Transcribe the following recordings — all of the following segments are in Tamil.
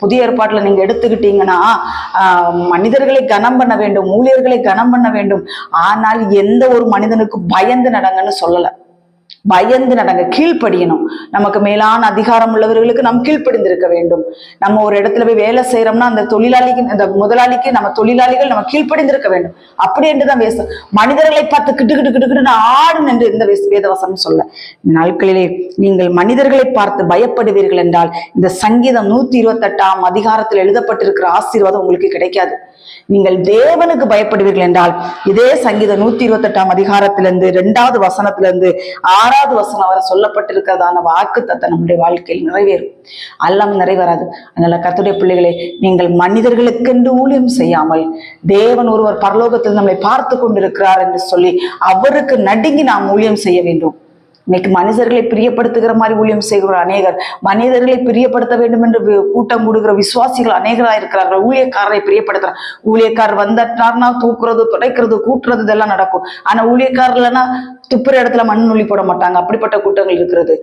புதிய ஏற்பாட்டுல நீங்க எடுத்துக்கிட்டீங்கன்னா மனிதர்களை கனம் பண்ண வேண்டும், ஊழியர்களை கனம் பண்ண வேண்டும். ஆனால் எந்த ஒரு மனிதனுக்கு பயந்து நடங்கன்னு சொல்லல. பயந்து நடங்க, கீழ்ப்படியணும். நமக்கு மேலான அதிகாரம் உள்ளவர்களுக்கு நாம் கீழ்ப்படிந்திருக்க வேண்டும். நம்ம ஒரு இடத்துல போய் வேலை செய்யறோம்னா அந்த தொழிலாளிக்கு, அந்த முதலாளிக்கு நம்ம தொழிலாளிகள் நம்ம கீழ்ப்படிந்திருக்க வேண்டும். அப்படி என்றுதான் வேசம். மனிதர்களை பார்த்து கிட்டு கிட்டு கிட்டு கிட்டு ஆடு என்று இந்த வேதவசனம் சொல்ல. இந்த நாட்களிலே நீங்கள் மனிதர்களை பார்த்து பயப்படுவீர்கள் என்றால் இந்த சங்கீதம் 128 அதிகாரத்தில் எழுதப்பட்டிருக்கிற ஆசீர்வாதம் உங்களுக்கு கிடைக்காது. நீங்கள் தேவனுக்கு பயப்படுவீர்கள் என்றால் இதே சங்கீதம் 128 அதிகாரத்திலிருந்து 2வது வசனத்திலிருந்து 6வது வசனம் வரை சொல்லப்பட்டிருக்கிறதான வாக்குத்தத்தம் நம்முடைய வாழ்க்கையில் நிறைவேறும். எல்லாம் நிறைவேறாது. அதனால கர்த்தருடைய பிள்ளைகளே, நீங்கள் மனிதர்களுக்கென்று ஊழியம் செய்யாமல் தேவன் ஒருவர் பரலோகத்தில் நம்மை பார்த்து கொண்டிருக்கிறார் என்று சொல்லி அவருக்கு நடுங்கி நாம் ஊழியம் செய்ய வேண்டும். இன்னைக்கு மனிதர்களை பிரியப்படுத்துகிற மாதிரி ஊழியம் செய்கிற அநேகர், மனிதர்களை பிரியப்படுத்த வேண்டும் என்று கூட்டம் கூடுகிற விசுவாசிகள் அநேகராக இருக்கிறார்கள். ஊழியக்காரரை பிரியப்படுத்துறாங்க. ஊழியக்காரர் வந்தார்னா தூக்குறது, துடைக்கிறது, கூட்டுறது இதெல்லாம் நடக்கும். ஆனா ஊழியக்காரர் இல்லைன்னா துப்புற இடத்துல மண் நுழி போட மாட்டாங்க. அப்படிப்பட்ட கூட்டங்கள் இருக்கிறது.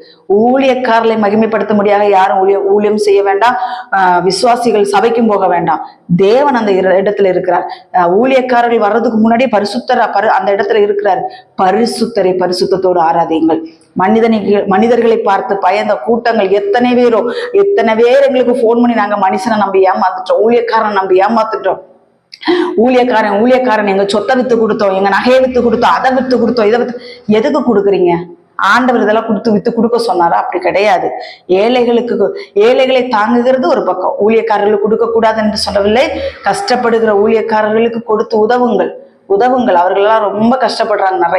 ஊழியக்காரர்களை மகிமைப்படுத்த முடியாத யாரும் ஊழியம் செய்ய வேண்டாம். விசுவாசிகள் சபைக்கும் போக வேண்டாம். தேவன் அந்த இடத்துல இருக்கிறார். ஊழியக்காரர்கள் வர்றதுக்கு முன்னாடியே பரிசுத்தர் அந்த இடத்துல இருக்கிறார். பரிசுத்தரை பரிசுத்தத்தோடு ஆராதியுங்கள். மனிதர்களை பார்த்து பயந்த கூட்டங்கள் எத்தனை பேர் எங்களுக்கு போன் பண்ணி நாங்க மனுஷனை நம்பி ஏமாத்துட்டோம், ஊழியக்காரன் நம்பி ஏமாத்துட்டோம், ஊழியக்காரன் எங்க சொத்தை வித்து கொடுத்தோம், எங்க நகையை வித்து கொடுத்தோம், அதை வித்து கொடுத்தோம், இதை வித்து. எதுக்கு கொடுக்குறீங்க? ஆண்டவர் இதெல்லாம் வித்து கொடுக்க சொன்னாரா? அப்படி கிடையாது. ஏழைகளை தாங்குகிறது ஒரு பக்கம். ஊழியக்காரர்களுக்கு கொடுக்க கூடாது என்று சொல்லவில்லை. கஷ்டப்படுகிற ஊழியக்காரர்களுக்கு கொடுத்து உதவுங்கள். அவர்களெல்லாம் ரொம்ப கஷ்டப்படுறாங்க. நிறைய